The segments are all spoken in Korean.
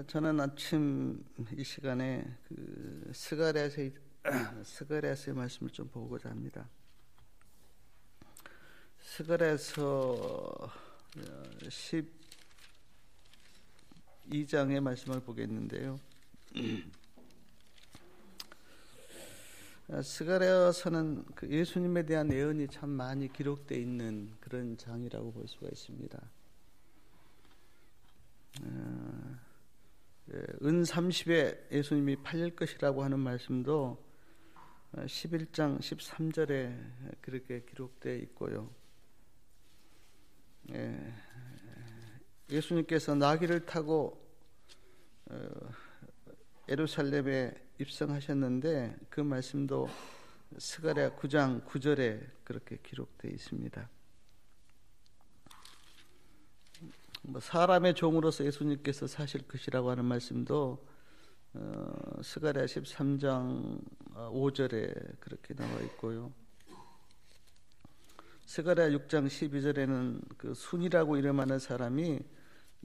저는 아침 이 시간에 스가랴서의 말씀을 좀 보고자 합니다. 스가랴서 12장의 말씀을 보겠는데요. 스가랴서는 예수님에 대한 예언이 참 많이 기록되어 있는 그런 장이라고 볼 수가 있습니다. 은 30에 예수님이 팔릴 것이라고 하는 말씀도 11장 13절에 그렇게 기록되어 있고요. 예수님께서 나귀를 타고 예루살렘에 입성하셨는데 그 말씀도 스가랴 9장 9절에 그렇게 기록되어 있습니다. 사람의 종으로서 예수님께서 사실 것이라고 하는 말씀도 스가랴 13장 5절에 그렇게 나와 있고요. 스가랴 6장 12절에는 그 순이라고 이름하는 사람이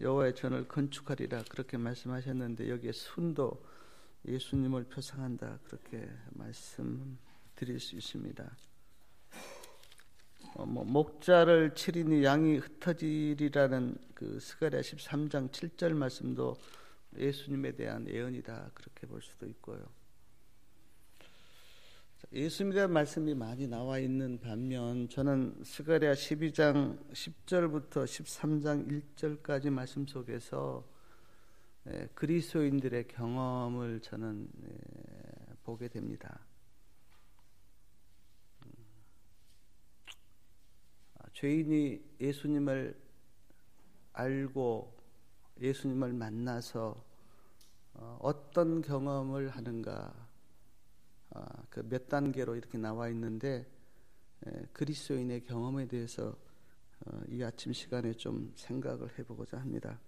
여호와의 전을 건축하리라 그렇게 말씀하셨는데 여기에 순도 예수님을 표상한다 그렇게 말씀드릴 수 있습니다. 목자를 치리니 양이 흩어지리라는 그 스가랴 13장 7절 말씀도 예수님에 대한 예언이다 그렇게 볼 수도 있고요. 예수님에 대한 말씀이 많이 나와 있는 반면 저는 스가랴 12장 10절부터 13장 1절까지 말씀 속에서 그리스도인들의 경험을 저는 보게 됩니다. 죄인이 예수님을 알고 예수님을 만나서 어떤 경험을 하는가 그 몇 단계로 이렇게 나와 있는데 그리스도인의 경험에 대해서 이 아침 시간에 좀 생각을 해보고자 합니다.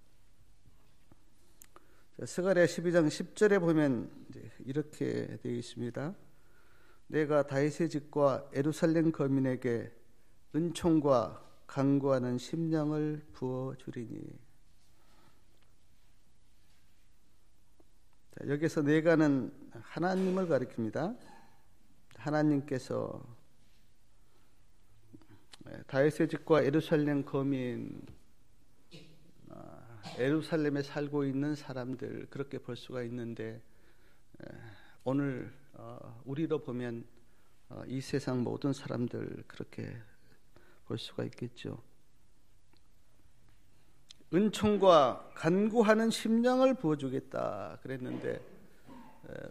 스가랴 12장 10절에 보면 이렇게 되어 있습니다. 내가 다윗의 집과 예루살렘 거민에게 은총과 간구하는 심령을 부어주리니. 여기서 내가는 하나님을 가리킵니다. 하나님께서 다윗의 집과 예루살렘 거민, 예루살렘에 살고 있는 사람들 그렇게 볼 수가 있는데 오늘 우리로 보면 이 세상 모든 사람들 그렇게 볼 수가 있겠죠. 은총과 간구하는 심령을 부어주겠다 그랬는데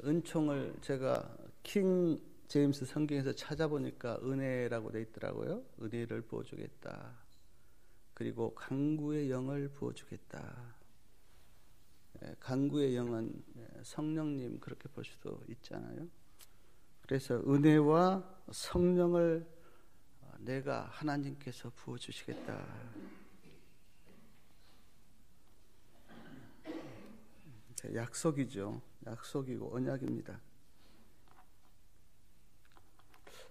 은총을 제가 킹 제임스 성경에서 찾아보니까 은혜라고 돼 있더라고요. 은혜를 부어주겠다. 그리고 간구의 영을 부어주겠다. 간구의 영은 성령님 그렇게 볼 수도 있잖아요. 그래서 은혜와 성령을 내가 하나님께서 부어주시겠다. 약속이죠. 약속이고 언약입니다.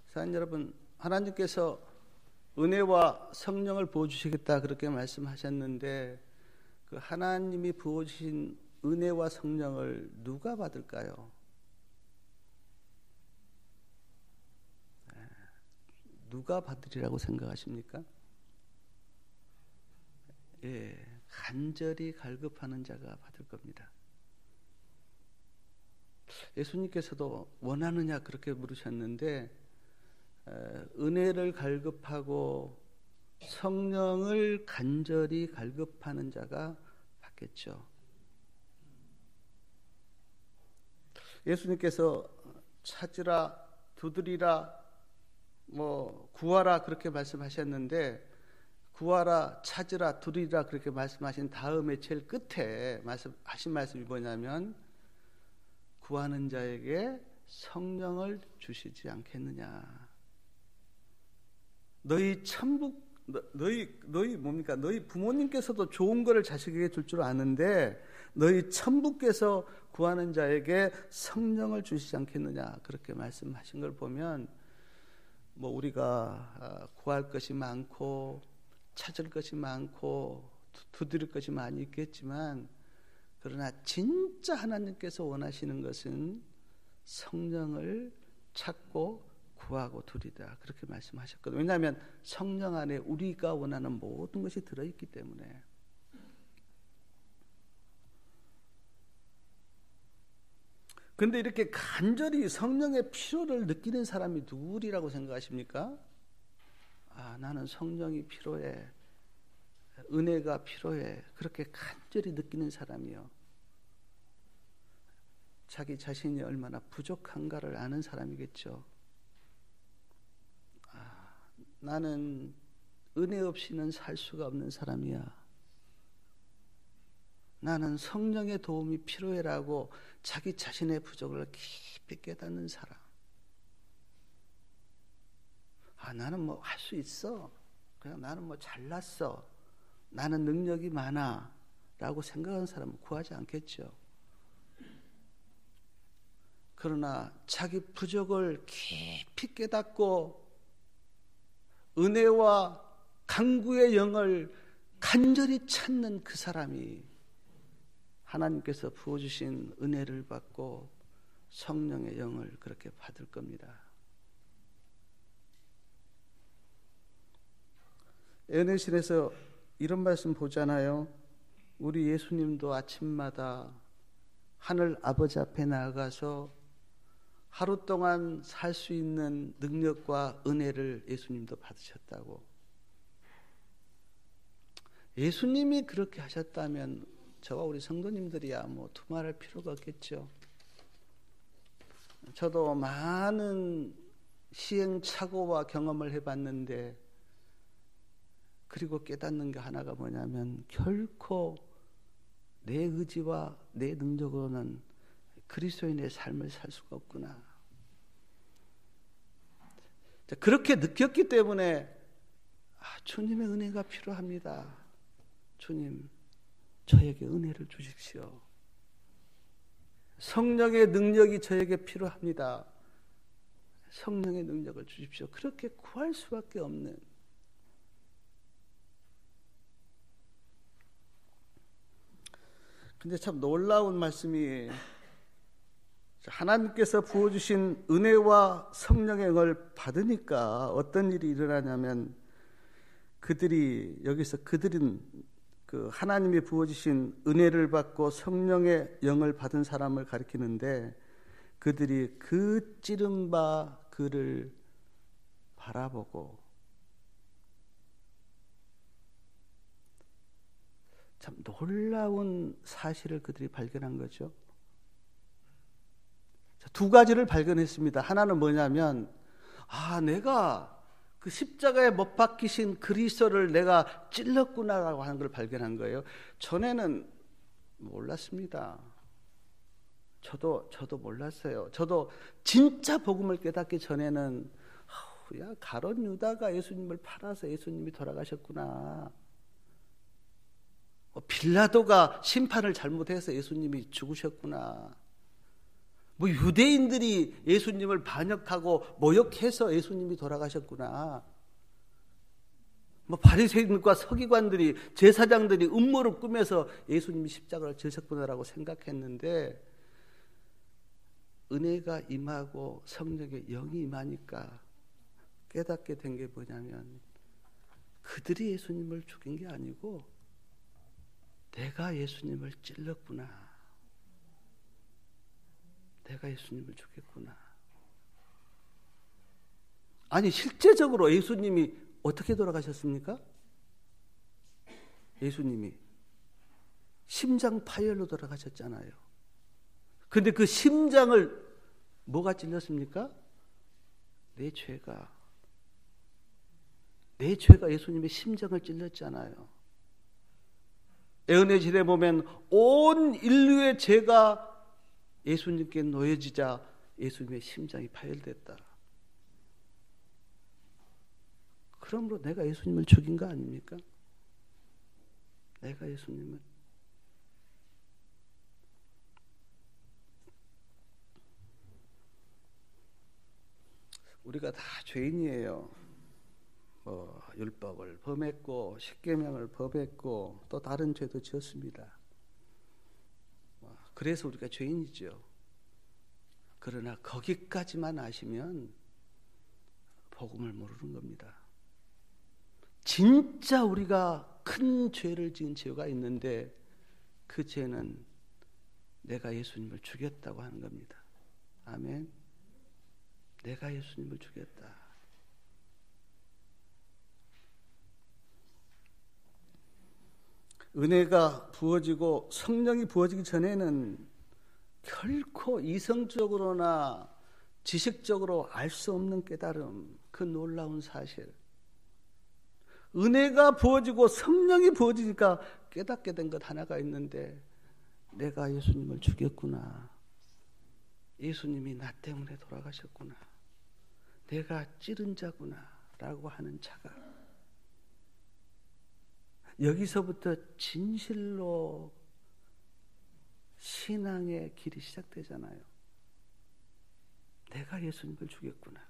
사랑하는 여러분, 하나님께서 은혜와 성령을 부어주시겠다 그렇게 말씀하셨는데 그 하나님이 부어주신 은혜와 성령을 누가 받을까요? 누가 받으리라고 생각하십니까? 간절히 갈급하는 자가 받을 겁니다. 예수님께서도 원하느냐 그렇게 물으셨는데 은혜를 갈급하고 성령을 간절히 갈급하는 자가 받겠죠. 예수님께서 찾으라, 두드리라, 구하라 그렇게 말씀하셨는데 구하라, 찾으라, 두드리라 그렇게 말씀하신 다음에 제일 끝에 하신 말씀이 뭐냐면 구하는 자에게 성령을 주시지 않겠느냐. 너희 뭡니까? 너희 부모님께서도 좋은 거를 자식에게 줄 줄 아는데 너희 천부께서 구하는 자에게 성령을 주시지 않겠느냐. 그렇게 말씀하신 걸 보면 우리가 구할 것이 많고 찾을 것이 많고 두드릴 것이 많이 있겠지만 그러나 진짜 하나님께서 원하시는 것은 성령을 찾고 구하고 두리다. 그렇게 말씀하셨거든요. 왜냐하면 성령 안에 우리가 원하는 모든 것이 들어있기 때문에. 그런데 이렇게 간절히 성령의 필요를 느끼는 사람이 누구리라고 생각하십니까? 나는 성령이 필요해. 은혜가 필요해. 그렇게 간절히 느끼는 사람이요. 자기 자신이 얼마나 부족한가를 아는 사람이겠죠. 나는 은혜 없이는 살 수가 없는 사람이야. 나는 성령의 도움이 필요해라고 자기 자신의 부족을 깊이 깨닫는 사람. 나는 뭐 할 수 있어. 그냥 나는 뭐 잘났어. 나는 능력이 많아. 라고 생각하는 사람은 구하지 않겠죠. 그러나 자기 부족을 깊이 깨닫고 은혜와 간구의 영을 간절히 찾는 그 사람이 하나님께서 부어주신 은혜를 받고 성령의 영을 그렇게 받을 겁니다. 예언의 신에서 이런 말씀 보잖아요. 우리 예수님도 아침마다 하늘 아버지 앞에 나아가서 하루 동안 살 수 있는 능력과 은혜를 예수님도 받으셨다고. 예수님이 그렇게 하셨다면 저와 우리 성도님들이야 뭐 두말할 필요가 없겠죠. 저도 많은 시행착오와 경험을 해봤는데, 그리고 깨닫는 게 하나가 뭐냐면 결코 내 의지와 내 능력으로는 그리스도인의 삶을 살 수가 없구나. 그렇게 느꼈기 때문에 주님의 은혜가 필요합니다. 주님, 저에게 은혜를 주십시오. 성령의 능력이 저에게 필요합니다. 성령의 능력을 주십시오. 그렇게 구할 수밖에 없는. 근데 참 놀라운 말씀이, 하나님께서 부어주신 은혜와 성령의 영을 받으니까 어떤 일이 일어나냐면, 그들은 그 하나님이 부어주신 은혜를 받고 성령의 영을 받은 사람을 가리키는데, 그들이 그 찌른바 그를 바라보고, 참 놀라운 사실을 그들이 발견한 거죠. 두 가지를 발견했습니다. 하나는 뭐냐면, 내가 그 십자가에 못 박히신 그리스도를 내가 찔렀구나라고 하는 걸 발견한 거예요. 전에는 몰랐습니다. 저도 몰랐어요. 저도 진짜 복음을 깨닫기 전에는 가룟 유다가 예수님을 팔아서 예수님이 돌아가셨구나. 빌라도가 심판을 잘못해서 예수님이 죽으셨구나. 유대인들이 예수님을 반역하고 모욕해서 예수님이 돌아가셨구나. 바리새인과 서기관들이, 제사장들이 음모를 꾸며서 예수님이 십자가를 지셨구나라고 생각했는데, 은혜가 임하고 성령의 영이 임하니까 깨닫게 된 게 뭐냐면, 그들이 예수님을 죽인 게 아니고 내가 예수님을 찔렀구나. 내가 예수님을 죽였구나. 아니, 실제적으로 예수님이 어떻게 돌아가셨습니까? 예수님이 심장 파열로 돌아가셨잖아요. 근데 그 심장을 뭐가 찔렸습니까? 내 죄가 예수님의 심장을 찔렸잖아요. 예언의 진에 보면 온 인류의 죄가 예수님께 놓여지자 예수님의 심장이 파열됐다. 그러므로 내가 예수님을 죽인 거 아닙니까? 내가 예수님을. 우리가 다 죄인이에요. 율법을 범했고 십계명을 범했고 또 다른 죄도 지었습니다. 그래서 우리가 죄인이죠. 그러나 거기까지만 아시면 복음을 모르는 겁니다. 진짜 우리가 큰 죄를 지은 죄가 있는데 그 죄는 내가 예수님을 죽였다고 하는 겁니다. 아멘. 내가 예수님을 죽였다. 은혜가 부어지고 성령이 부어지기 전에는 결코 이성적으로나 지식적으로 알 수 없는 깨달음, 그 놀라운 사실. 은혜가 부어지고 성령이 부어지니까 깨닫게 된 것 하나가 있는데 내가 예수님을 죽였구나. 예수님이 나 때문에 돌아가셨구나. 내가 찌른 자구나 라고 하는 자가 여기서부터 진실로 신앙의 길이 시작되잖아요. 내가 예수님을 죽였구나.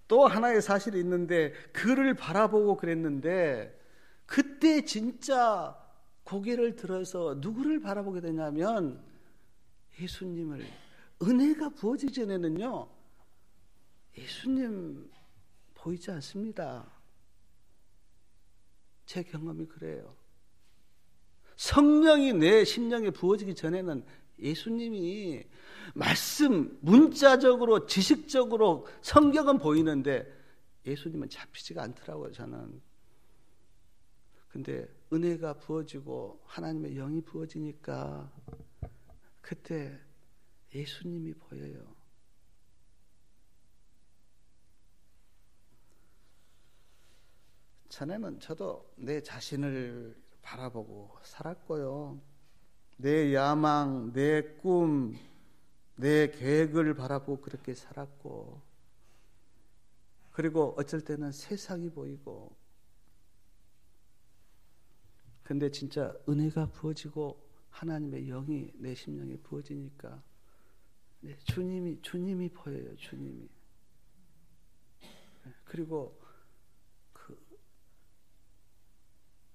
또 하나의 사실이 있는데 그를 바라보고 그랬는데 그때 진짜 고개를 들어서 누구를 바라보게 되냐면 예수님을. 은혜가 부어지기 전에는요 예수님 보이지 않습니다. 제 경험이 그래요. 성령이 내 심령에 부어지기 전에는 예수님이 말씀, 문자적으로, 지식적으로 성경은 보이는데 예수님은 잡히지가 않더라고요, 저는. 근데 은혜가 부어지고 하나님의 영이 부어지니까 그때 예수님이 보여요. 전에는 저도 내 자신을 바라보고 살았고요. 내 야망, 내 꿈, 내 계획을 바라보고 그렇게 살았고, 그리고 어쩔 때는 세상이 보이고. 근데 진짜 은혜가 부어지고 하나님의 영이 내 심령에 부어지니까 주님이 보여요. 주님이. 그리고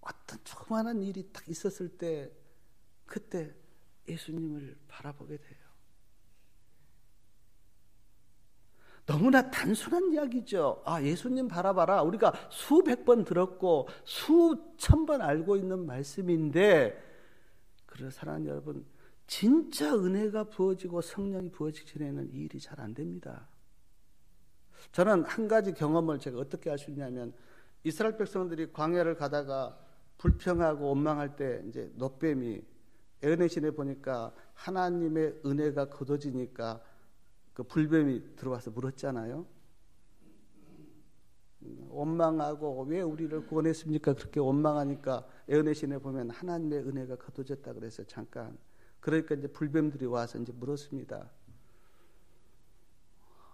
어떤 조그마한 일이 딱 있었을 때 그때 예수님을 바라보게 돼요. 너무나 단순한 이야기죠. 아, 예수님 바라봐라. 우리가 수백 번 들었고 수천 번 알고 있는 말씀인데, 그래서 사랑하는 여러분, 진짜 은혜가 부어지고 성령이 부어지기 전에는 이 일이 잘 안 됩니다. 저는 한 가지 경험을 제가 어떻게 할 수 있냐면, 이스라엘 백성들이 광야를 가다가 불평하고 원망할 때 이제 놋뱀이 에어내신에 보니까 하나님의 은혜가 걷어지니까 그 불뱀이 들어와서 물었잖아요. 원망하고 왜 우리를 구원했습니까? 그렇게 원망하니까 에어내신에 보면 하나님의 은혜가 걷어졌다 그래서 잠깐. 그러니까 이제 불뱀들이 와서 이제 물었습니다.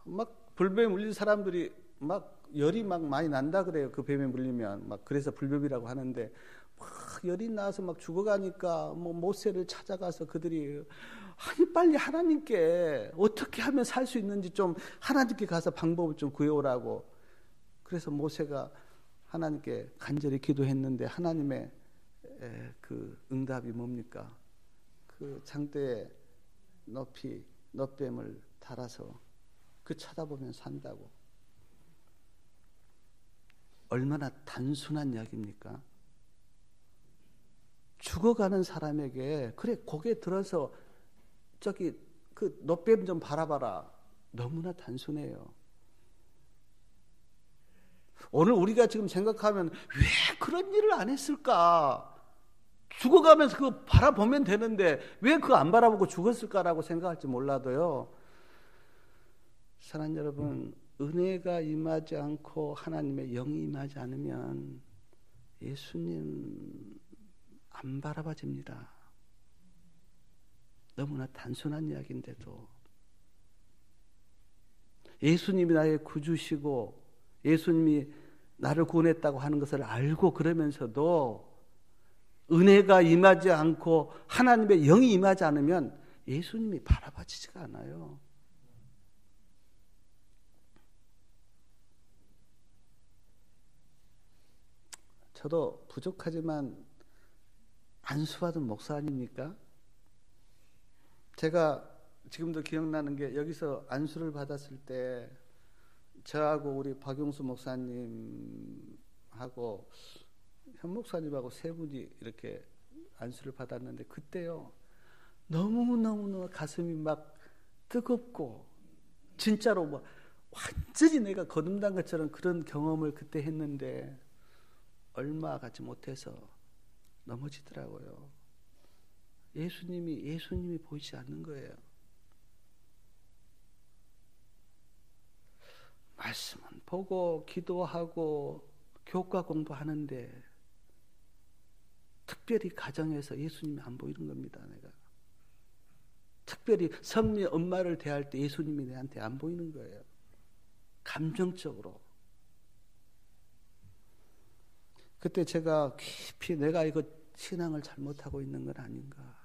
막 불뱀에 물린 사람들이 막 열이 막 많이 난다 그래요. 그 뱀에 물리면 막. 그래서 불뱀이라고 하는데 막 열이 나서 막 죽어가니까 뭐 모세를 찾아가서 그들이 아니 빨리 하나님께 어떻게 하면 살 수 있는지 좀 하나님께 가서 방법을 좀 구해오라고. 그래서 모세가 하나님께 간절히 기도했는데 하나님의 그 응답이 뭡니까? 그 장대에 높이 놋뱀을 달아서 그 쳐다보면 산다고. 얼마나 단순한 이야기입니까? 죽어가는 사람에게 그래 고개 들어서 저기 그 놋뱀 좀 바라봐라. 너무나 단순해요. 오늘 우리가 지금 생각하면 왜 그런 일을 안 했을까? 죽어가면서 그거 바라보면 되는데 왜 그거 안 바라보고 죽었을까라고 생각할지 몰라도요. 사랑하는 여러분, 은혜가 임하지 않고 하나님의 영이 임하지 않으면 예수님 안 바라봐집니다. 너무나 단순한 이야기인데도 예수님이 나의 구주시고 예수님이 나를 구원했다고 하는 것을 알고 그러면서도 은혜가 임하지 않고 하나님의 영이 임하지 않으면 예수님이 바라봐지지가 않아요. 저도 부족하지만 안수받은 목사 아닙니까? 제가 지금도 기억나는 게 여기서 안수를 받았을 때 저하고 우리 박용수 목사님하고 현 목사님하고 세 분이 이렇게 안수를 받았는데 그때요 너무너무 가슴이 막 뜨겁고 진짜로 뭐 완전히 내가 거듭난 것처럼 그런 경험을 그때 했는데 얼마 가지 못해서 넘어지더라고요. 예수님이 보이지 않는 거예요. 말씀은 보고 기도하고 교과 공부하는데 특별히 가정에서 예수님이 안 보이는 겁니다. 내가 특별히 성미 엄마를 대할 때 예수님이 내한테 안 보이는 거예요. 감정적으로. 그때 제가 깊이 내가 이거 신앙을 잘못하고 있는 건 아닌가.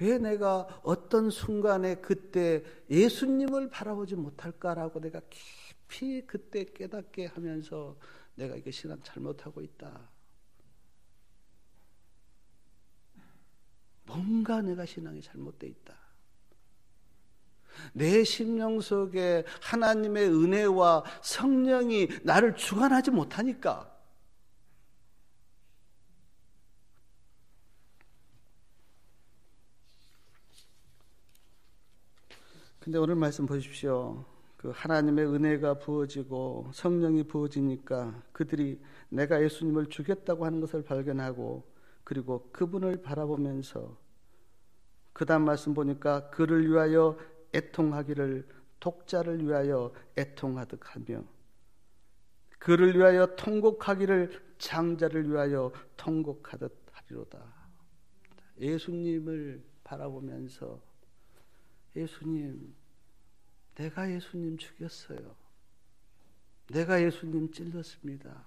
왜 내가 어떤 순간에 그때 예수님을 바라보지 못할까라고 내가 깊이 그때 깨닫게 하면서 내가 이게 신앙 잘못하고 있다. 뭔가 내가 신앙이 잘못되어 있다. 내 심령 속에 하나님의 은혜와 성령이 나를 주관하지 못하니까. 근데 오늘 말씀 보십시오. 그 하나님의 은혜가 부어지고 성령이 부어지니까 그들이 내가 예수님을 죽였다고 하는 것을 발견하고 그리고 그분을 바라보면서 그 다음 말씀 보니까 그를 위하여 애통하기를 독자를 위하여 애통하듯 하며 그를 위하여 통곡하기를 장자를 위하여 통곡하듯 하리로다. 예수님을 바라보면서 예수님, 내가 예수님 죽였어요. 내가 예수님 찔렀습니다.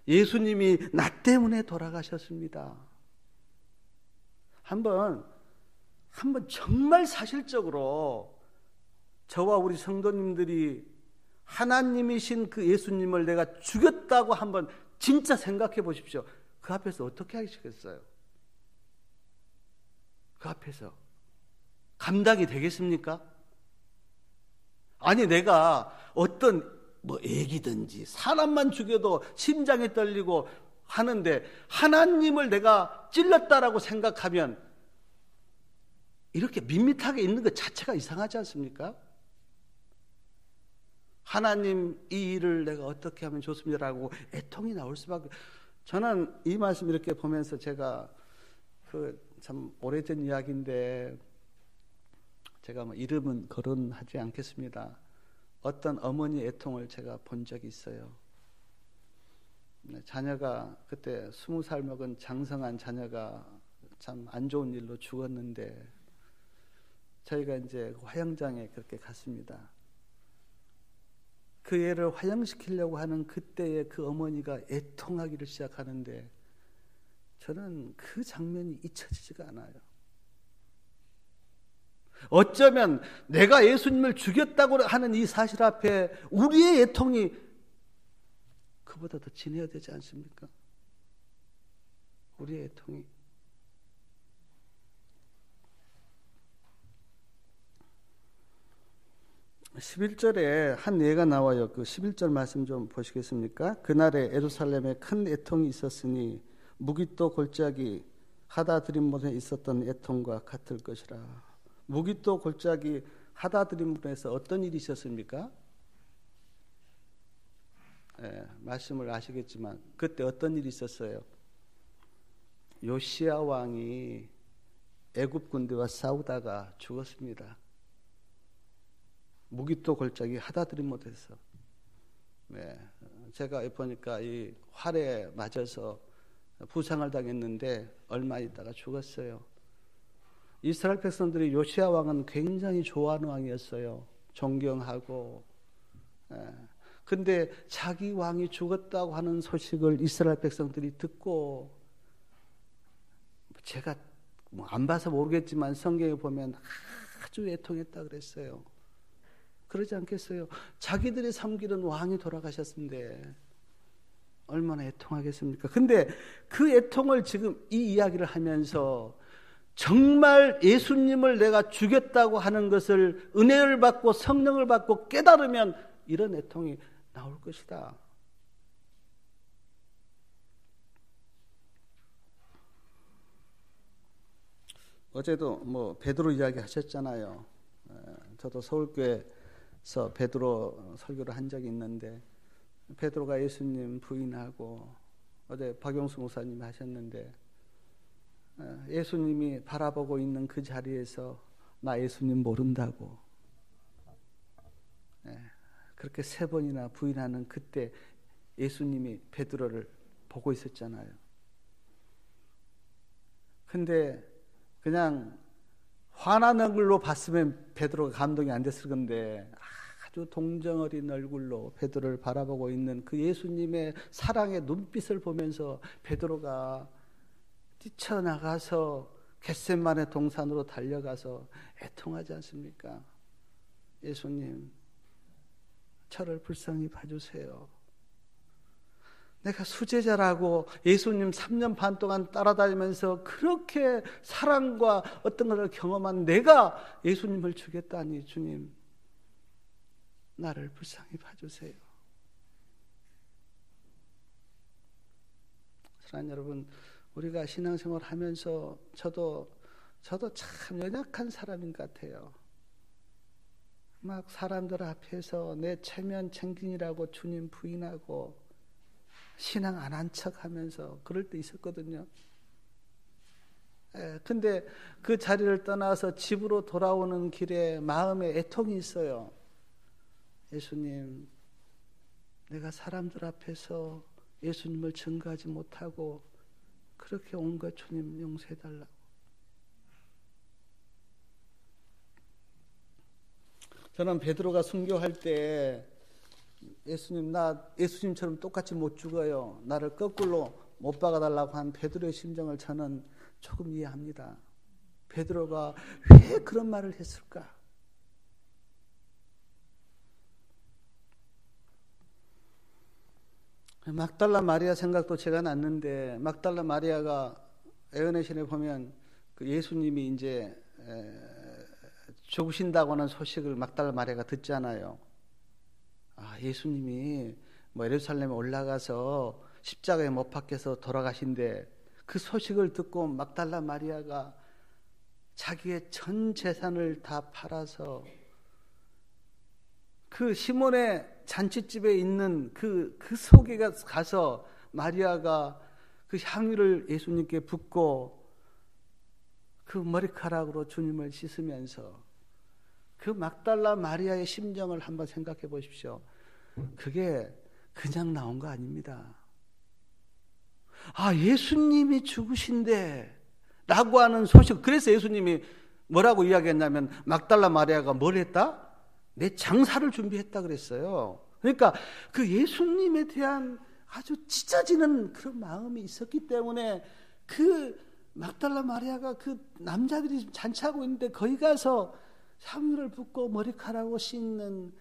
예수님이 나 때문에 돌아가셨습니다. 한번 정말 사실적으로 저와 우리 성도님들이 하나님이신 그 예수님을 내가 죽였다고 한번 진짜 생각해 보십시오. 그 앞에서 어떻게 하시겠어요? 그 앞에서 감당이 되겠습니까? 아니 내가 어떤 애기든지 사람만 죽여도 심장이 떨리고 하는데 하나님을 내가 찔렀다라고 생각하면 이렇게 밋밋하게 있는 것 자체가 이상하지 않습니까? 하나님 이 일을 내가 어떻게 하면 좋습니다라고 애통이 나올 수밖에. 저는 이 말씀 이렇게 보면서 제가 참 오래전 이야기인데 제가 이름은 거론하지 않겠습니다. 어떤 어머니 애통을 제가 본 적이 있어요. 자녀가 그때 20살 먹은 장성한 자녀가 참 안 좋은 일로 죽었는데 저희가 이제 화영장에 그렇게 갔습니다. 그 애를 화영시키려고 하는 그때의 그 어머니가 애통하기를 시작하는데 저는 그 장면이 잊혀지지가 않아요. 어쩌면 내가 예수님을 죽였다고 하는 이 사실 앞에 우리의 애통이 그보다 더 진해야 되지 않습니까? 우리의 애통이. 11절에 한 예가 나와요. 그 11절 말씀 좀 보시겠습니까? 그날에 예루살렘에 큰 애통이 있었으니 무기또 골짜기 하다드림몬에 있었던 애통과 같을 것이라. 무기또 골짜기 하다드림몬에서 어떤 일이 있었습니까? 말씀을 아시겠지만 그때 어떤 일이 있었어요? 요시야 왕이 애굽 군대와 싸우다가 죽었습니다. 무기또 골짜기 하다드림몬에서. 제가 보니까 이 활에 맞아서 부상을 당했는데 얼마 있다가 죽었어요. 이스라엘 백성들이 요시야 왕은 굉장히 좋아하는 왕이었어요. 존경하고. 근데 자기 왕이 죽었다고 하는 소식을 이스라엘 백성들이 듣고, 제가 안 봐서 모르겠지만 성경에 보면 아주 애통했다 그랬어요. 그러지 않겠어요? 자기들이 섬기는 왕이 돌아가셨는데 얼마나 애통하겠습니까? 근데 그 애통을 지금 이 이야기를 하면서 정말 예수님을 내가 죽였다고 하는 것을 은혜를 받고 성령을 받고 깨달으면 이런 애통이 나올 것이다. 어제도 베드로 이야기 하셨잖아요. 저도 서울교회에서 베드로 설교를 한 적이 있는데, 베드로가 예수님 부인하고, 어제 박용수 목사님이 하셨는데, 예수님이 바라보고 있는 그 자리에서 나 예수님 모른다고 그렇게 3번이나 부인하는 그때 예수님이 베드로를 보고 있었잖아요. 근데 그냥 화나는 걸로 봤으면 베드로가 감동이 안 됐을 건데, 아주 동정어린 얼굴로 베드로를 바라보고 있는 그 예수님의 사랑의 눈빛을 보면서 베드로가 뛰쳐나가서 겟세마네 동산으로 달려가서 애통하지 않습니까? 예수님, 저를 불쌍히 봐주세요. 내가 수제자라고 예수님 3년 반 동안 따라다니면서 그렇게 사랑과 어떤 것을 경험한 내가 예수님을 죽였다니, 주님, 나를 불쌍히 봐주세요. 사랑하는 여러분, 우리가 신앙생활 하면서 저도 참 연약한 사람인 것 같아요. 막 사람들 앞에서 내 체면 챙긴이라고 주님 부인하고 신앙 안 한 척 하면서 그럴 때 있었거든요. 근데 그 자리를 떠나서 집으로 돌아오는 길에 마음에 애통이 있어요. 예수님, 내가 사람들 앞에서 예수님을 증거하지 못하고 그렇게 온 것 주님 용서해달라고. 저는 베드로가 순교할 때 예수님, 나 예수님처럼 똑같이 못 죽어요, 나를 거꾸로 못 박아달라고 한 베드로의 심정을 저는 조금 이해합니다. 베드로가 왜 그런 말을 했을까? 막달라 마리아 생각도 제가 났는데, 막달라 마리아가 예언의 신에 보면 그 예수님이 이제 죽으신다고 하는 소식을 막달라 마리아가 듣잖아요. 예수님이 예루살렘에 올라가서 십자가에 못 박혀서 돌아가신데, 그 소식을 듣고 막달라 마리아가 자기의 전 재산을 다 팔아서 그 시몬의 잔치집에 있는 그 속에 가서 마리아가 그 향유를 예수님께 붓고 그 머리카락으로 주님을 씻으면서, 그 막달라 마리아의 심정을 한번 생각해 보십시오. 그게 그냥 나온 거 아닙니다. 예수님이 죽으신데 라고 하는 소식. 그래서 예수님이 뭐라고 이야기했냐면, 막달라 마리아가 뭘 했다? 내 장사를 준비했다 그랬어요. 그러니까 그 예수님에 대한 아주 찢어지는 그런 마음이 있었기 때문에 그 막달라 마리아가 그 남자들이 잔치하고 있는데 거기 가서 향유를 붓고 머리카락으로 씻는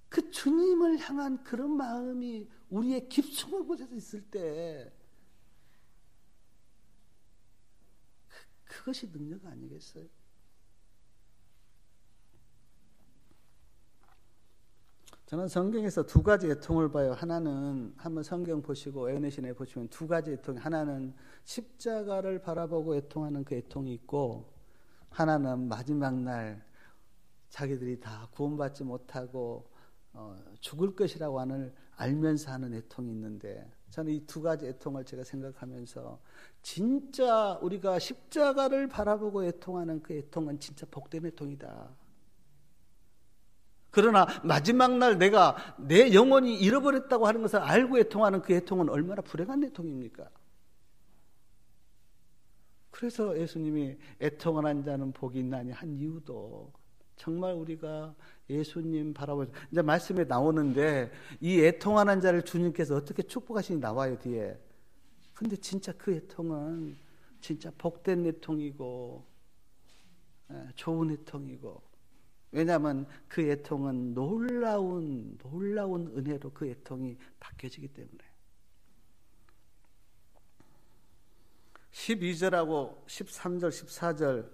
그 주님을 향한 그런 마음이 우리의 깊숙한 곳에서 있을 때 그것이 능력 아니겠어요? 저는 성경에서 2가지 애통을 봐요. 하나는, 한번 성경 보시고 예언의 신에 보시면 2가지 애통, 하나는 십자가를 바라보고 애통하는 그 애통이 있고, 하나는 마지막 날 자기들이 다 구원받지 못하고 죽을 것이라고 알면서 하는 애통이 있는데, 저는 이 2가지 애통을 제가 생각하면서, 진짜 우리가 십자가를 바라보고 애통하는 그 애통은 진짜 복된 애통이다. 그러나 마지막 날 내가 내 영혼이 잃어버렸다고 하는 것을 알고 애통하는 그 애통은 얼마나 불행한 애통입니까? 그래서 예수님이 애통하는 자는 복이 있나니 한 이유도, 정말 우리가 예수님 바라보면서, 이제 말씀에 나오는데 이 애통하는 자를 주님께서 어떻게 축복하시니 나와요, 뒤에. 근데 진짜 그 애통은 진짜 복된 애통이고 좋은 애통이고, 왜냐하면 그 애통은 놀라운 은혜로 그 애통이 바뀌어지기 때문에. 12절하고 13절, 14절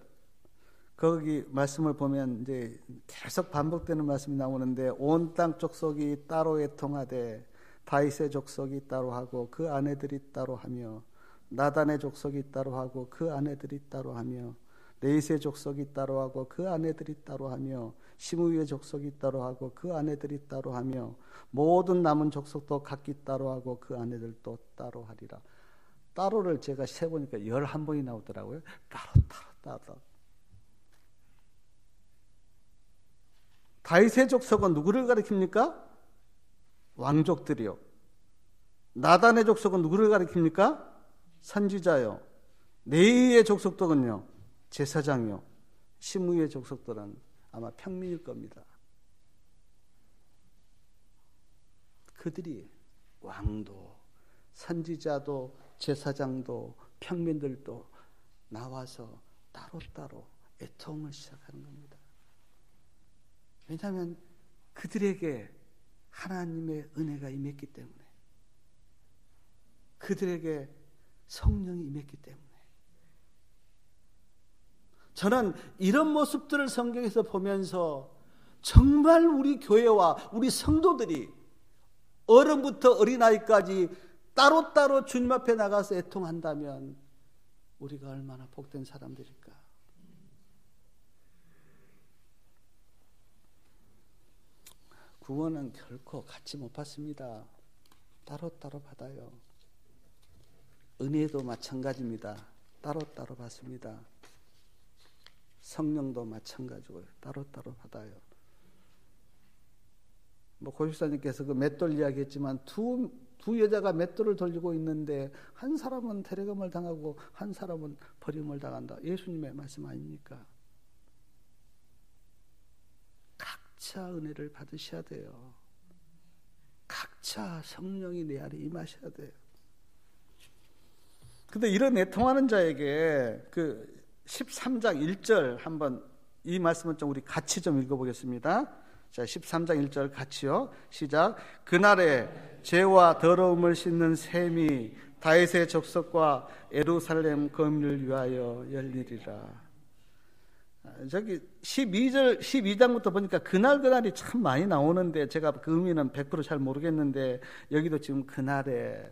거기 말씀을 보면 이제 계속 반복되는 말씀이 나오는데 온 땅 족속이 따로 애통하되 다윗의 족속이 따로 하고 그 아내들이 따로 하며 나단의 족속이 따로 하고 그 아내들이 따로 하며 레이스의 족속이 따로 하고 그 아내들이 따로 하며 시므이의 족속이 따로 하고 그 아내들이 따로 하며 모든 남은 족속도 각기 따로 하고 그 아내들도 따로 하리라. 따로를 제가 세보니까 11번이 나오더라고요. 따로. 다윗의 족속은 누구를 가리킵니까? 왕족들이요. 나단의 족속은 누구를 가리킵니까? 선지자요. 레위의 족속들은요, 제사장이요. 시므이의 족속들은 아마 평민일 겁니다. 그들이 왕도, 선지자도, 제사장도, 평민들도 나와서 따로따로 애통을 시작하는 겁니다. 왜냐하면 그들에게 하나님의 은혜가 임했기 때문에, 그들에게 성령이 임했기 때문에. 저는 이런 모습들을 성경에서 보면서 정말 우리 교회와 우리 성도들이 어른부터 어린아이까지 따로따로 주님 앞에 나가서 애통한다면 우리가 얼마나 복된 사람들일까. 구원은 결코 같이 못 받습니다. 따로따로 받아요. 은혜도 마찬가지입니다. 따로따로 받습니다. 성령도 마찬가지고요. 따로따로 받아요. 고집사님께서 그 맷돌 이야기했지만 두 여자가 맷돌을 돌리고 있는데 한 사람은 테레금을 당하고 한 사람은 버림을 당한다. 예수님의 말씀 아닙니까? 각자 은혜를 받으셔야 돼요. 각자 성령이 내 안에 임하셔야 돼요. 근데 이런 애통하는 자에게 그 13장 1절 한번 이 말씀은 좀 우리 같이 좀 읽어보겠습니다. 자, 13장 1절 같이요. 시작. 그날에 죄와 더러움을 씻는 셈이 다윗의 족속과 예루살렘 거민을 위하여 열리리라. 저기 12장부터 보니까 그날이 참 많이 나오는데 제가 그 의미는 100% 잘 모르겠는데 여기도 지금 그날에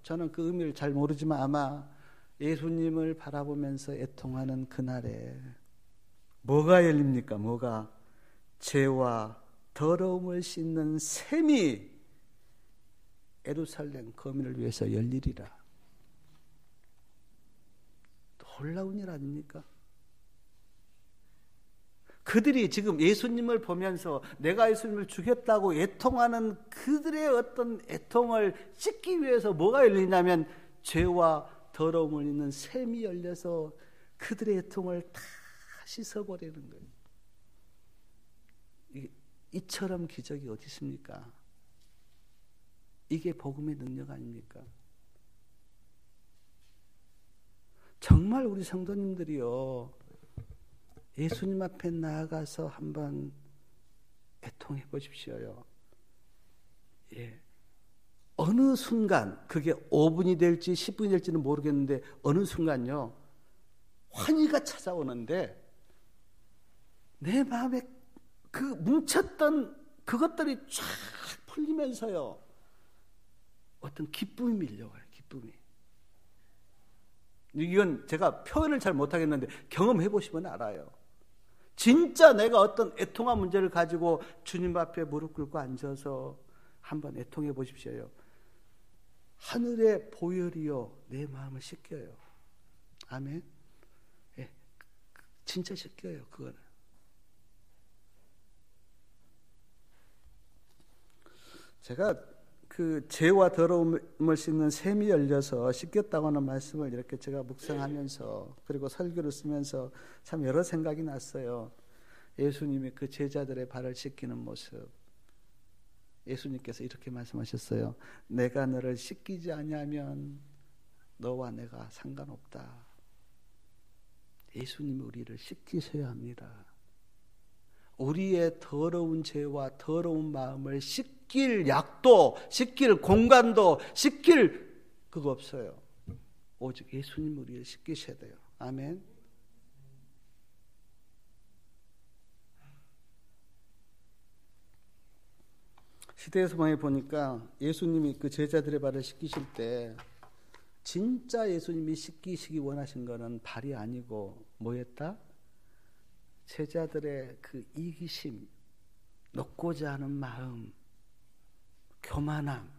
저는 그 의미를 잘 모르지만 아마 예수님을 바라보면서 애통하는 그날에 뭐가 열립니까? 뭐가? 죄와 더러움을 씻는 셈이 예루살렘 거민을 위해서 열리리라. 놀라운 일 아닙니까? 그들이 지금 예수님을 보면서 내가 예수님을 죽였다고 애통하는 그들의 어떤 애통을 씻기 위해서 뭐가 열리냐면 죄와 더러움을 잇는 셈이 열려서 그들의 애통을 다 씻어버리는 거예요. 이처럼 기적이 어디 있습니까? 이게 복음의 능력 아닙니까? 정말 우리 성도님들이요, 예수님 앞에 나아가서 한번 애통해 보십시오요. 예. 어느 순간, 그게 5분이 될지 10분이 될지는 모르겠는데 어느 순간요, 환희가 찾아오는데 내 마음에 그 뭉쳤던 그것들이 쫙 풀리면서요, 어떤 기쁨이 밀려와요. 기쁨이. 이건 제가 표현을 잘 못하겠는데 경험해 보시면 알아요. 진짜 내가 어떤 애통한 문제를 가지고 주님 앞에 무릎 꿇고 앉아서 한번 애통해 보십시오. 하늘의 보혈이요 내 마음을 씻겨요. 아멘. 예, 진짜 씻겨요. 그거는. 제가 그 죄와 더러움을 씻는 셈이 열려서 씻겼다고 하는 말씀을 이렇게 제가 묵상하면서 그리고 설교를 쓰면서 참 여러 생각이 났어요. 예수님이 그 제자들의 발을 씻기는 모습. 예수님께서 이렇게 말씀하셨어요. 내가 너를 씻기지 아니하면 너와 내가 상관없다. 예수님이 우리를 씻기셔야 합니다. 우리의 더러운 죄와 더러운 마음을 씻길 약도, 씻길 공간도, 씻길 그거 없어요. 오직 예수님 우리를 씻기셔야 돼요. 아멘. 시대에서 많이 보니까 예수님이 그 제자들의 발을 씻기실 때 진짜 예수님이 씻기시기 원하신 거는 발이 아니고 뭐였다? 제자들의 그 이기심, 높고자 하는 마음, 교만함.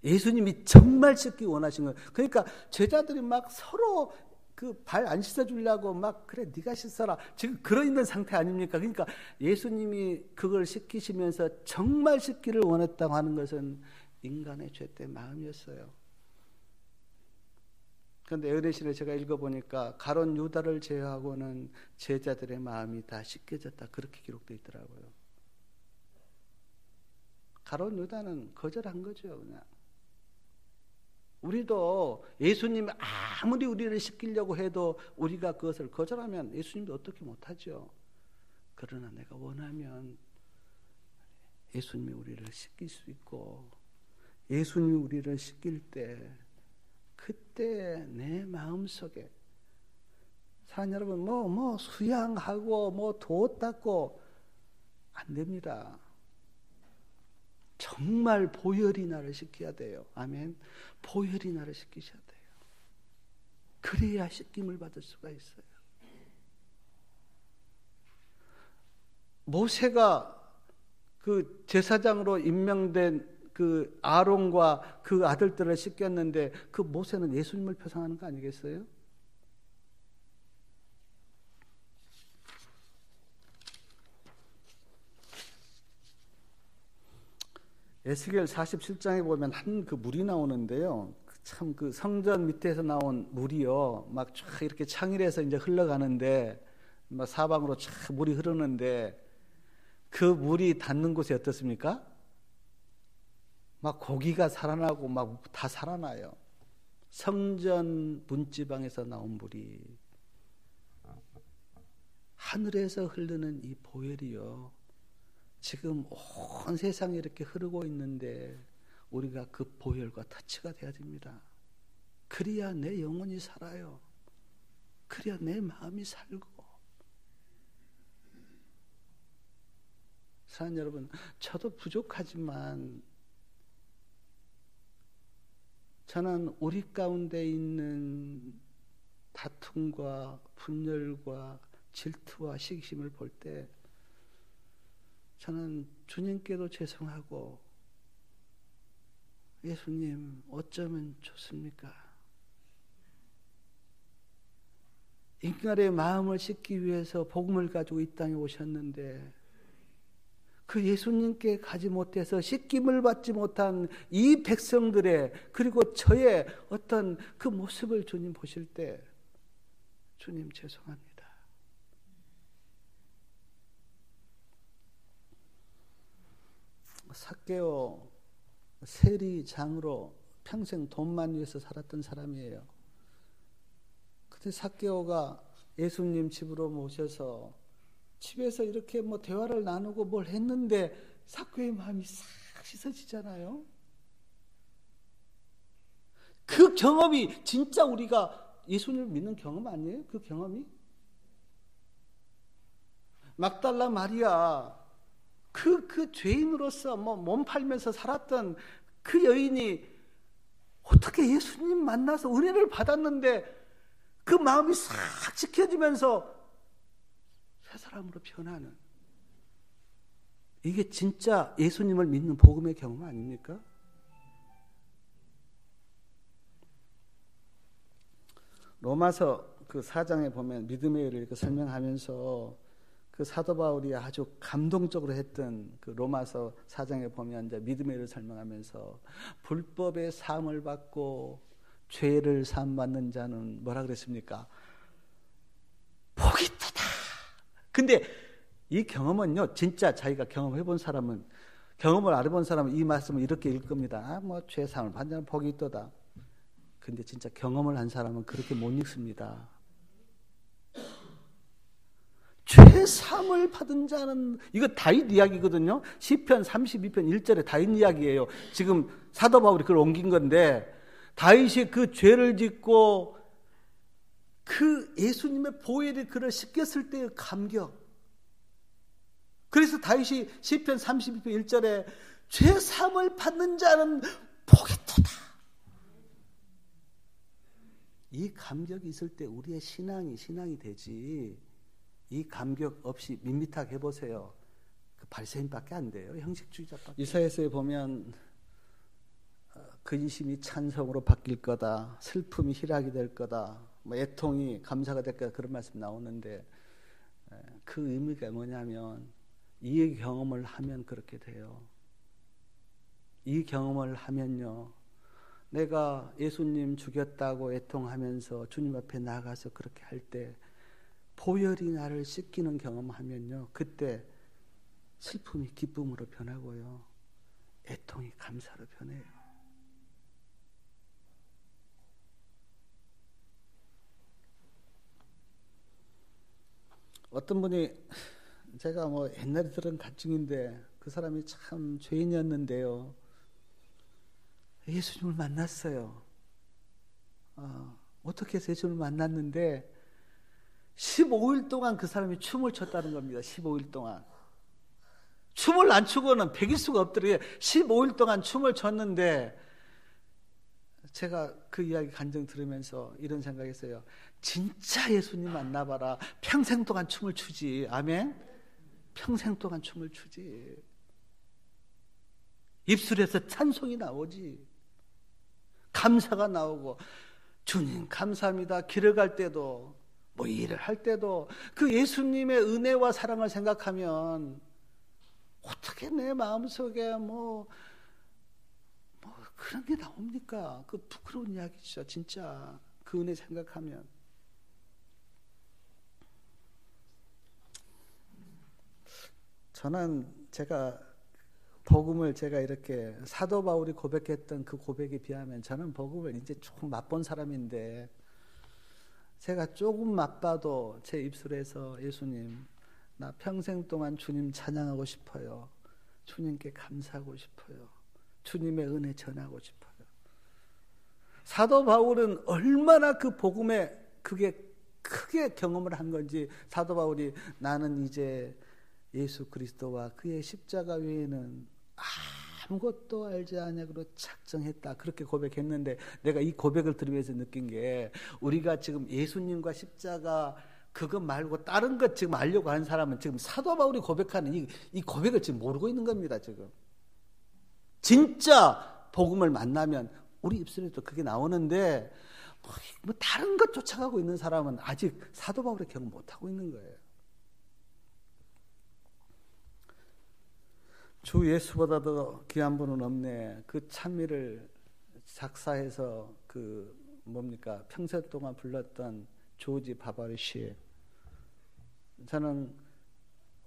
예수님이 정말 씻기 원하신 거예요. 그러니까 제자들이 막 서로 그 발 안 씻어주려고 막 그래 네가 씻어라. 지금 그러 있는 상태 아닙니까? 그러니까 예수님이 그걸 씻기시면서 정말 씻기를 원했다고 하는 것은 인간의 죄된 마음이었어요. 그런데 에르네시를 제가 읽어보니까 가룟 유다를 제외하고는 제자들의 마음이 다 씻겨졌다. 그렇게 기록되어 있더라고요. 가룟 유다는 거절한 거죠. 그냥. 우리도 예수님이 아무리 우리를 씻기려고 해도 우리가 그것을 거절하면 예수님도 어떻게 못하죠. 그러나 내가 원하면 예수님이 우리를 씻길 수 있고 예수님이 우리를 씻길 때 그때 내 마음속에 사랑하는 여러분 뭐 수양하고 뭐 도 닦고 안 됩니다. 정말 보혈이 나를 씻겨야 돼요. 아멘. 보혈이 나를 씻기셔야 돼요. 그래야 씻김을 받을 수가 있어요. 모세가 그 제사장으로 임명된 그 아론과 그 아들들을 씻겼는데 그 모세는 예수님을 표상하는 거 아니겠어요? 에스겔 47장에 보면 한 그 물이 나오는데요. 참 그 성전 밑에서 나온 물이요. 막 쫙 이렇게 창일해서 이제 흘러가는데 막 사방으로 쫙 물이 흐르는데 그 물이 닿는 곳이 어떻습니까? 막 고기가 살아나고 막 다 살아나요. 성전 문지방에서 나온 물이 하늘에서 흐르는 이 보혈이요. 지금 온 세상에 이렇게 흐르고 있는데 우리가 그 보혈과 터치가 돼야 됩니다. 그래야 내 영혼이 살아요. 그래야 내 마음이 살고. 사랑하는 여러분, 저도 부족하지만 저는 우리 가운데 있는 다툼과 분열과 질투와 시기심을 볼 때 저는 주님께도 죄송하고 예수님 어쩌면 좋습니까? 인간의 마음을 씻기 위해서 복음을 가지고 이 땅에 오셨는데 그 예수님께 가지 못해서 씻김을 받지 못한 이 백성들의 그리고 저의 어떤 그 모습을 주님 보실 때 주님 죄송합니다. 삭개오 세리장으로 평생 돈만 위해서 살았던 사람이에요. 그때 삭개오가 예수님 집으로 모셔서 집에서 이렇게 뭐 대화를 나누고 뭘 했는데 삭개오의 마음이 싹 씻어지잖아요. 그 경험이 진짜 우리가 예수님을 믿는 경험 아니에요? 그 경험이? 막달라 마리아 그 죄인으로서 뭐 몸 팔면서 살았던 그 여인이 어떻게 예수님 만나서 은혜를 받았는데 그 마음이 싹 지켜지면서 새 사람으로 변하는 이게 진짜 예수님을 믿는 복음의 경험 아닙니까? 로마서 그 4장에 보면 믿음의 일을 이렇게 설명하면서 그 사도 바울이 아주 감동적으로 했던 그 로마서 4장에 보면 이제 믿음의 일을 설명하면서 불법의 사함을 받고 죄를 사함 받는 자는 뭐라 그랬습니까? 복이 있다. 근데 이 경험은요, 진짜 자기가 경험해 본 사람은 경험을 알아본 사람은 이 말씀을 이렇게 읽을 겁니다. 뭐 죄 사함을 받는 자는 복이 있도다. 근데 진짜 경험을 한 사람은 그렇게 못 읽습니다. 죄사함을 받은 자는 이거 다윗 이야기거든요. 시편 32편 1절에 다윗 이야기예요. 지금 사도 바울이 그걸 옮긴 건데 다윗이 그 죄를 짓고 그 예수님의 보혈이 그를 씻겼을 때의 감격. 그래서 다윗이 시편 32편 1절에 죄 사함을 받는 자는 복이 토다. 이 감격이 있을 때 우리의 신앙이 되지. 이 감격 없이 밋밋하게 해보세요. 그 바리새인밖에 안 돼요. 형식주의자밖에. 이사야서에 보면 근심이 찬성으로 바뀔 거다. 슬픔이 희락이 될 거다. 애통이 감사가 될 거다. 그런 말씀 나오는데 그 의미가 뭐냐면 이 경험을 하면 그렇게 돼요. 이 경험을 하면요. 내가 예수님 죽였다고 애통하면서 주님 앞에 나가서 그렇게 할 때 보혈이 나를 씻기는 경험하면요. 그때 슬픔이 기쁨으로 변하고요. 애통이 감사로 변해요. 어떤 분이 제가 옛날에 들은 가증인데 그 사람이 참 죄인이었는데요. 예수님을 만났어요. 어떻게 해서 예수님을 만났는데 15일 동안 그 사람이 춤을 췄다는 겁니다. 15일 동안. 춤을 안 추고는 100일 수가 없더래요. 15일 동안 춤을 췄는데 제가 그 이야기 간증 들으면서 이런 생각했어요. 진짜 예수님 만나봐라. 평생 동안 춤을 추지. 아멘? 평생 동안 춤을 추지. 입술에서 찬송이 나오지. 감사가 나오고 주님 감사합니다. 길을 갈 때도 일을 할 때도 그 예수님의 은혜와 사랑을 생각하면 어떻게 내 마음속에 그런 게 나옵니까? 그 부끄러운 이야기죠. 진짜 그 은혜 생각하면. 저는 복음을 제가 이렇게 사도 바울이 고백했던 그 고백에 비하면 저는 복음을 이제 조금 맛본 사람인데 제가 조금 맛봐도 제 입술에서 예수님 나 평생 동안 주님 찬양하고 싶어요. 주님께 감사하고 싶어요. 주님의 은혜 전하고 싶어요. 사도 바울은 얼마나 그 복음에 그게 크게 경험을 한 건지 사도 바울이 나는 이제 예수 그리스도와 그의 십자가 외에는 아무것도 알지 아니하기로 작정했다. 그렇게 고백했는데 내가 이 고백을 들으면서 느낀 게 우리가 지금 예수님과 십자가 그것 말고 다른 것 지금 알려고 하는 사람은 지금 사도 바울이 고백하는 이 고백을 지금 모르고 있는 겁니다. 지금 진짜 복음을 만나면 우리 입술에도 그게 나오는데 다른 것 쫓아가고 있는 사람은 아직 사도 바울의 경험 못하고 있는 거예요. 주 예수보다도 귀한 분은 없네. 그 찬미를 작사해서 평생 동안 불렀던 조지 바바르시. 저는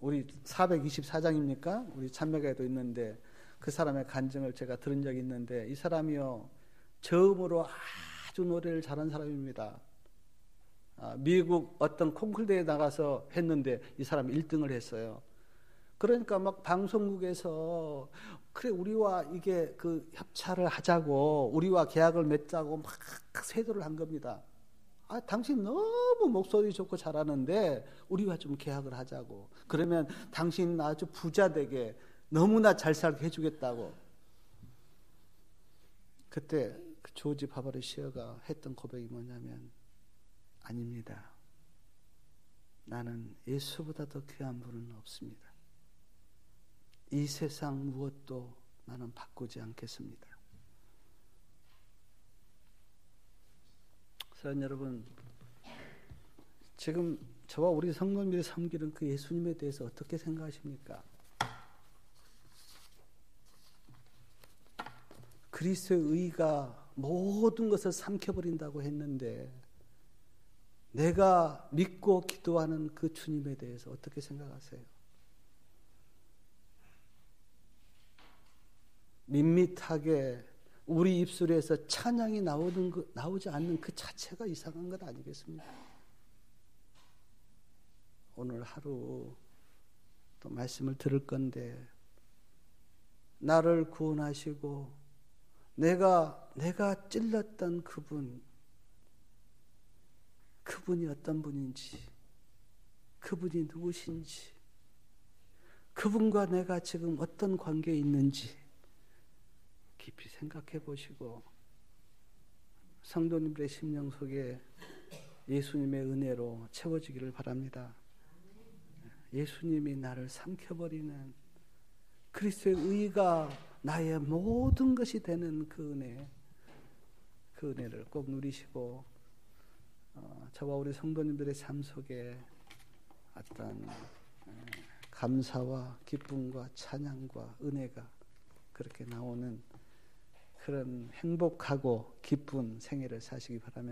우리 424장입니까? 우리 찬매가에도 있는데 그 사람의 간증을 제가 들은 적이 있는데 이 사람이요 처음으로 아주 노래를 잘한 사람입니다. 미국 어떤 콩쿨대에 나가서 했는데 이 사람이 1등을 했어요. 그러니까 막 방송국에서 그래 우리와 이게 그 협찬을 하자고 우리와 계약을 맺자고 막 세도를 한 겁니다. 당신 너무 목소리 좋고 잘하는데 우리와 좀 계약을 하자고. 그러면 당신 아주 부자 되게 너무나 잘 살게 해주겠다고. 그때 그 조지 바바르시어가 했던 고백이 뭐냐면 아닙니다. 나는 예수보다도 귀한 분은 없습니다. 이 세상 무엇도 나는 바꾸지 않겠습니다. 사랑하는 여러분, 지금 저와 우리 성도님들이 섬기는 그 예수님에 대해서 어떻게 생각하십니까? 그리스도의 의가 모든 것을 삼켜버린다고 했는데 내가 믿고 기도하는 그 주님에 대해서 어떻게 생각하세요? 밋밋하게 우리 입술에서 찬양이 나오지 않는 그 자체가 이상한 것 아니겠습니까? 오늘 하루 또 말씀을 들을 건데 나를 구원하시고 내가 찔렀던 그분이 어떤 분인지, 그분이 누구신지, 그분과 내가 지금 어떤 관계에 있는지 깊이 생각해 보시고 성도님들의 심령 속에 예수님의 은혜로 채워지기를 바랍니다. 예수님이 나를 삼켜버리는 그리스도의 의가 나의 모든 것이 되는 그 은혜를 꼭 누리시고 저와 우리 성도님들의 삶 속에 어떤 감사와 기쁨과 찬양과 은혜가 그렇게 나오는 그런 행복하고 기쁜 생애를 사시기 바라면서